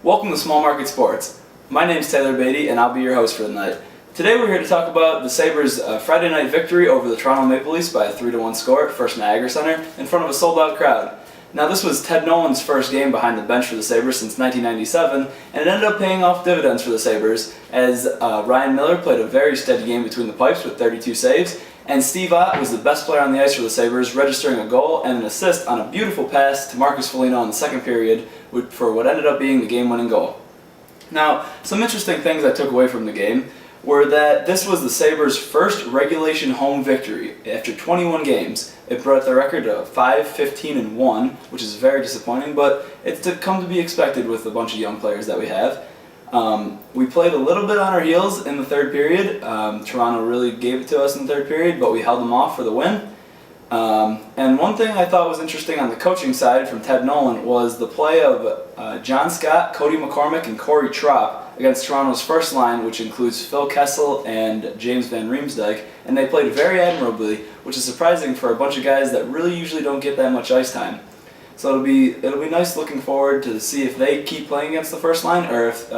Welcome to Small Market Sports. My name's Taylor Beatty and I'll be your host for the night. Today we're here to talk about the Sabres' Friday night victory over the Toronto Maple Leafs by a 3-1 score at First Niagara Center in front of a sold-out crowd. Now this was Ted Nolan's first game behind the bench for the Sabres since 1997, and it ended up paying off dividends for the Sabres as Ryan Miller played a very steady game between the pipes with 32 saves, and Steve Ott was the best player on the ice for the Sabres, registering a goal and an assist on a beautiful pass to Marcus Foligno in the second period for what ended up being the game-winning goal. Now, some interesting things I took away from the game were that this was the Sabres' first regulation home victory after 21 games. It brought the record to 5-15-1, which is very disappointing, but it's to come to be expected with a bunch of young players that we have. We played a little bit on our heels in the third period. Toronto really gave it to us in the third period, but we held them off for the win. And one thing I thought was interesting on the coaching side from Ted Nolan was the play of John Scott, Cody McCormick, and Corey Tropp against Toronto's first line, which includes Phil Kessel and James Van Riemsdyk, and they played very admirably, which is surprising for a bunch of guys that really usually don't get that much ice time. So it'll be nice looking forward to see if they keep playing against the first line, or if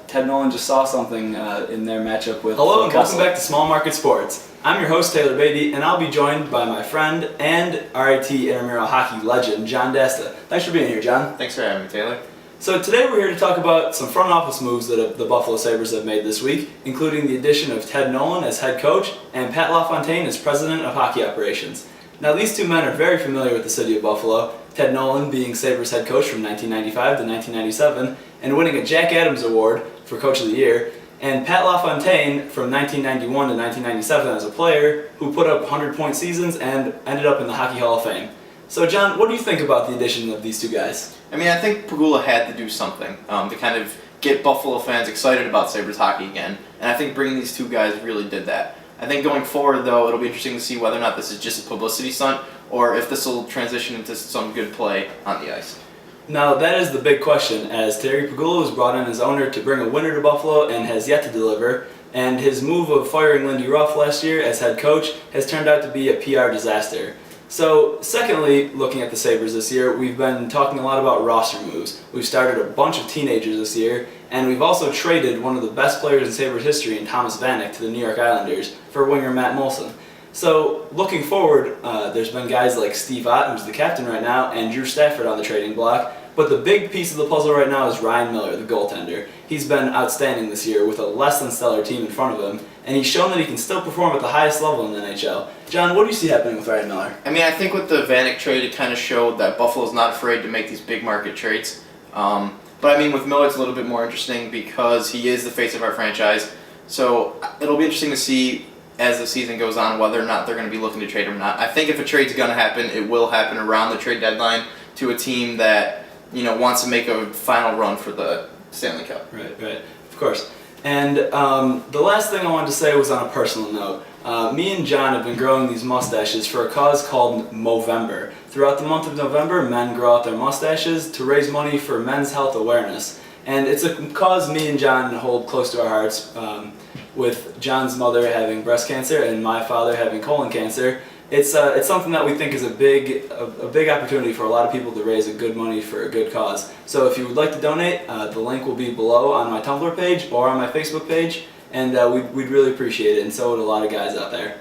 Ted Nolan just saw something in their matchup with Hello Phil and Kessel. welcome back to Small Market Sports. I'm your host Taylor Beatty, and I'll be joined by my friend and RIT intramural hockey legend John Dasta. Thanks for being here, John. Thanks for having me, Taylor. So today we're here to talk about some front office moves that the Buffalo Sabres have made this week, including the addition of Ted Nolan as head coach and Pat LaFontaine as president of hockey operations. Now these two men are very familiar with the city of Buffalo, Ted Nolan being Sabres head coach from 1995 to 1997 and winning a Jack Adams Award for Coach of the Year, and Pat LaFontaine from 1991 to 1997 as a player who put up 100-point seasons and ended up in the Hockey Hall of Fame. So John, what do you think about the addition of these two guys? I mean, I think Pegula had to do something to kind of get Buffalo fans excited about Sabres hockey again, and I think bringing these two guys really did that. I think going forward, though, it'll be interesting to see whether or not this is just a publicity stunt or if this will transition into some good play on the ice. Now that is the big question, as Terry Pegula was brought in as owner to bring a winner to Buffalo and has yet to deliver, and his move of firing Lindy Ruff last year as head coach has turned out to be a PR disaster. So, secondly, looking at the Sabres this year, we've been talking a lot about roster moves. We've started a bunch of teenagers this year, and we've also traded one of the best players in Sabres history in Thomas Vanek to the New York Islanders for winger Matt Moulson. So, looking forward, there's been guys like Steve Ott, who's the captain right now, and Drew Stafford on the trading block, but the big piece of the puzzle right now is Ryan Miller, the goaltender. He's been outstanding this year with a less than stellar team in front of him, and he's shown that he can still perform at the highest level in the NHL. John, what do you see happening with Ryan Miller? I mean, I think with the Vanek trade, it kind of showed that Buffalo's not afraid to make these big market trades. But I mean, with Miller, it's a little bit more interesting because he is the face of our franchise. So it'll be interesting to see as the season goes on whether or not they're going to be looking to trade him or not. I think if a trade's going to happen, it will happen around the trade deadline to a team that, you know, wants to make a final run for the Stanley Cup. Right, of course. And the last thing I wanted to say was on a personal note. Me and John have been growing these mustaches for a cause called Movember. Throughout the month of November, men grow out their mustaches to raise money for men's health awareness. And it's a cause me and John hold close to our hearts, with John's mother having breast cancer and my father having colon cancer. It's something that we think is a big opportunity for a lot of people to raise a good money for a good cause. So if you would like to donate, the link will be below on my Tumblr page or on my Facebook page, and we'd really appreciate it, and so would a lot of guys out there.